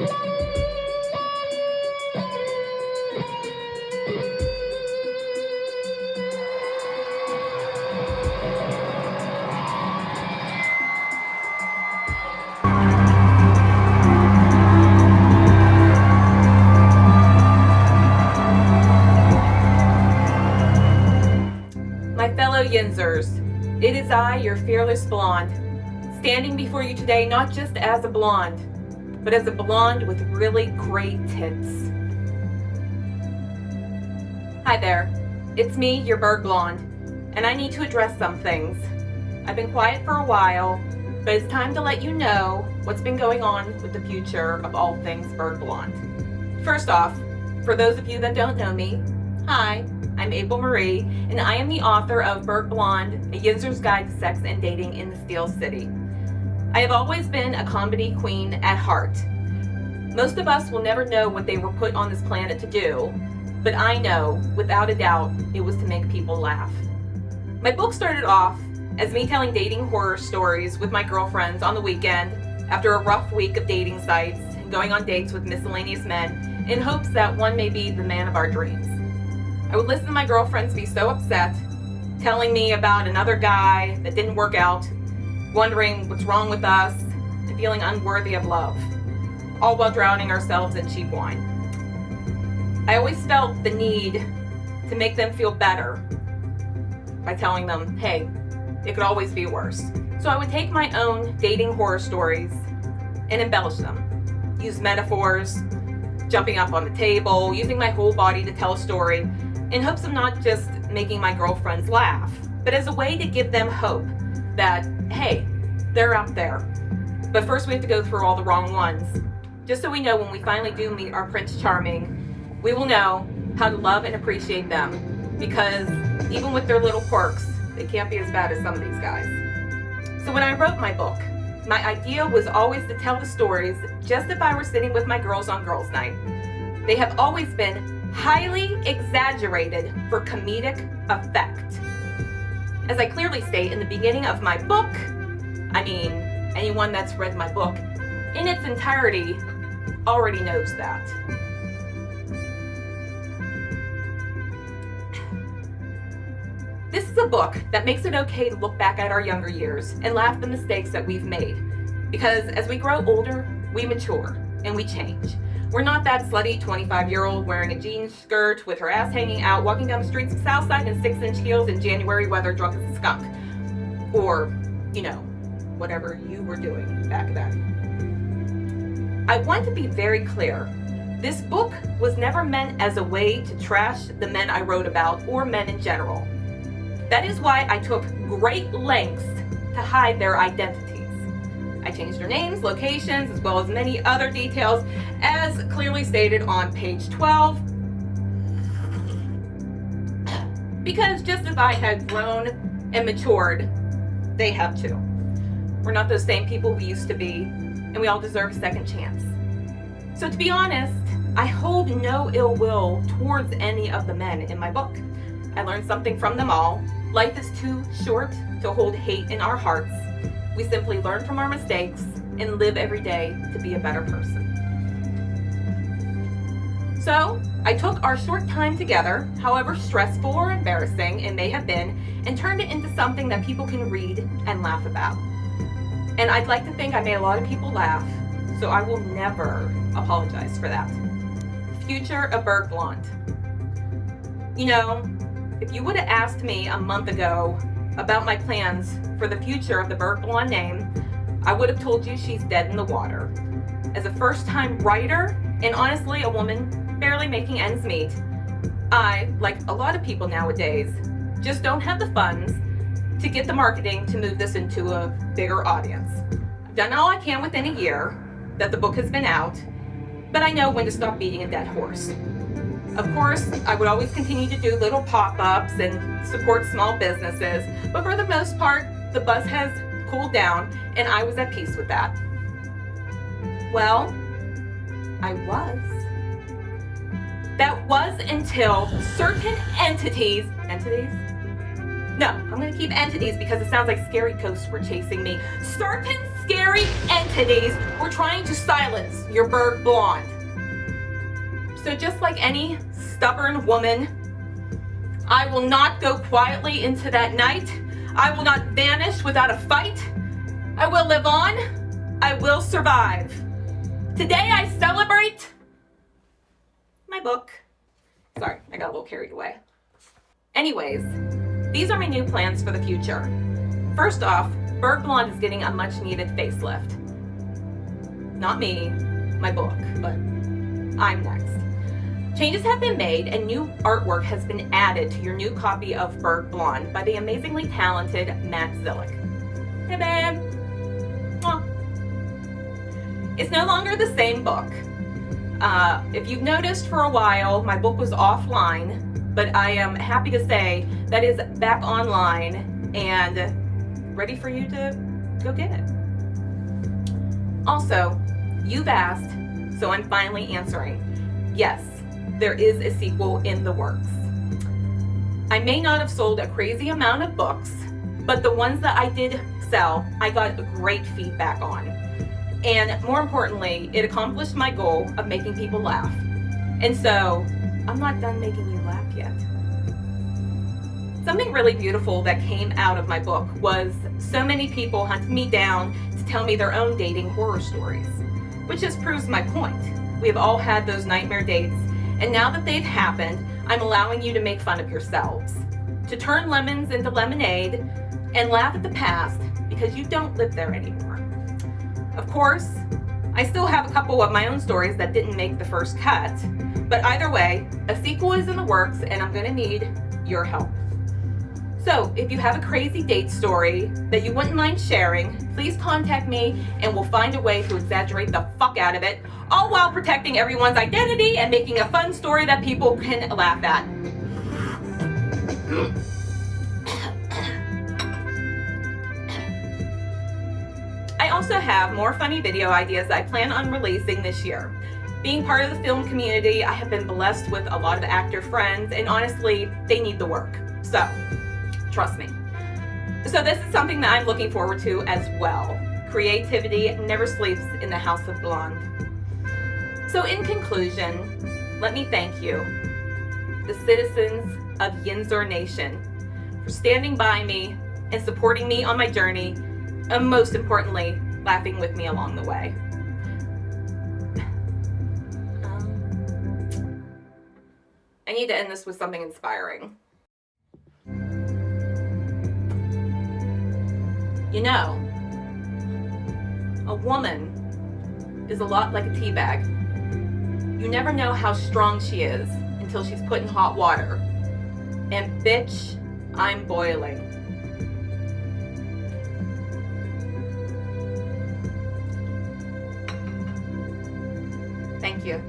My fellow Yinzers, it is I, your fearless blonde, standing before you today not just as a blonde, but as a blonde with really great tits. Hi there, it's me, your Burgh blonde, and I need to address some things. I've been quiet for a while, but it's time to let you know what's been going on with the future of all things Burgh blonde. First off, for those of you that don't know me, hi, I'm April Marie, and I am the author of Burgh Blonde, A Yinzer's Guide to Sex and Dating in the Steel City. I have always been a comedy queen at heart. Most of us will never know what they were put on this planet to do, but I know, without a doubt, it was to make people laugh. My book started off as me telling dating horror stories with my girlfriends on the weekend after a rough week of dating sites and going on dates with miscellaneous men in hopes that one may be the man of our dreams. I would listen to my girlfriends be so upset, telling me about another guy that didn't work out, wondering what's wrong with us, and feeling unworthy of love, all while drowning ourselves in cheap wine. I always felt the need to make them feel better by telling them, hey, it could always be worse. So I would take my own dating horror stories and embellish them, use metaphors, jumping up on the table, using my whole body to tell a story, in hopes of not just making my girlfriends laugh, but as a way to give them hope that, hey, they're out there. But first we have to go through all the wrong ones, just so we know when we finally do meet our Prince Charming, we will know how to love and appreciate them, because even with their little quirks, they can't be as bad as some of these guys. So when I wrote my book, my idea was always to tell the stories just if I were sitting with my girls on girls' night. They have always been highly exaggerated for comedic effect. As I clearly state in the beginning of my book, I mean, anyone that's read my book in its entirety already knows that. This is a book that makes it okay to look back at our younger years and laugh at the mistakes that we've made. Because as we grow older, we mature and we change. We're not that slutty 25-year-old wearing a jean skirt with her ass hanging out, walking down the streets of Southside in 6-inch heels in January weather drunk as a skunk. Or, you know, whatever you were doing back then. I want to be very clear. This book was never meant as a way to trash the men I wrote about or men in general. That is why I took great lengths to hide their identities. I changed their names, locations, as well as many other details, as clearly stated on page 12. Because just as I had grown and matured, they have too. We're not those same people we used to be, and we all deserve a second chance. So to be honest, I hold no ill will towards any of the men in my book. I learned something from them all. Life is too short to hold hate in our hearts. We simply learn from our mistakes and live every day to be a better person. So, I took our short time together, however stressful or embarrassing it may have been, and turned it into something that people can read and laugh about. And I'd like to think I made a lot of people laugh, so I will never apologize for that. Future of Burgh Blonde. You know, if you would have asked me a month ago about my plans for the future of the Burgh Blonde name, I would have told you she's dead in the water. As a first-time writer, and honestly a woman barely making ends meet, I, like a lot of people nowadays, just don't have the funds to get the marketing to move this into a bigger audience. I've done all I can within a year that the book has been out, but I know when to stop beating a dead horse. Of course, I would always continue to do little pop-ups and support small businesses, but for the most part, the buzz has cooled down, and I was at peace with that. Well, I was. That was until certain entities? No, I'm gonna keep entities because it sounds like scary ghosts were chasing me. Certain scary entities were trying to silence your Burgh blonde. So just like any stubborn woman, I will not go quietly into that night. I will not vanish without a fight. I will live on. I will survive. Today I celebrate my book. Sorry, I got a little carried away. Anyways, these are my new plans for the future. First off, Burgh Blonde is getting a much needed facelift. Not me, my book, but I'm next. Changes have been made and new artwork has been added to your new copy of Burgh Blonde by the amazingly talented Matt Zillick. Hey babe. Aw. It's no longer the same book. If you've noticed for a while, my book was offline, but I am happy to say that is back online and ready for you to go get it. Also, you've asked, so I'm finally answering. Yes, there is a sequel in the works. I may not have sold a crazy amount of books, but the ones that I did sell, I got great feedback on. And more importantly, it accomplished my goal of making people laugh. And so, I'm not done making you laugh yet. Something really beautiful that came out of my book was so many people hunted me down to tell me their own dating horror stories, which just proves my point. We have all had those nightmare dates, and now that they've happened, I'm allowing you to make fun of yourselves, to turn lemons into lemonade and laugh at the past because you don't live there anymore. Of course, I still have a couple of my own stories that didn't make the first cut, but either way, a sequel is in the works and I'm gonna need your help. So if you have a crazy date story that you wouldn't mind sharing, please contact me and we'll find a way to exaggerate the fuck out of it, all while protecting everyone's identity and making a fun story that people can laugh at. I also have more funny video ideas I plan on releasing this year. Being part of the film community, I have been blessed with a lot of actor friends, and honestly, they need the work. So, trust me. So this is something that I'm looking forward to as well. Creativity never sleeps in the House of Blonde. So in conclusion, let me thank you, the citizens of Yinzor Nation, for standing by me and supporting me on my journey, and most importantly, laughing with me along the way. I need to end this with something inspiring. You know, a woman is a lot like a tea bag. You never know how strong she is until she's put in hot water. And bitch, I'm boiling. Thank you.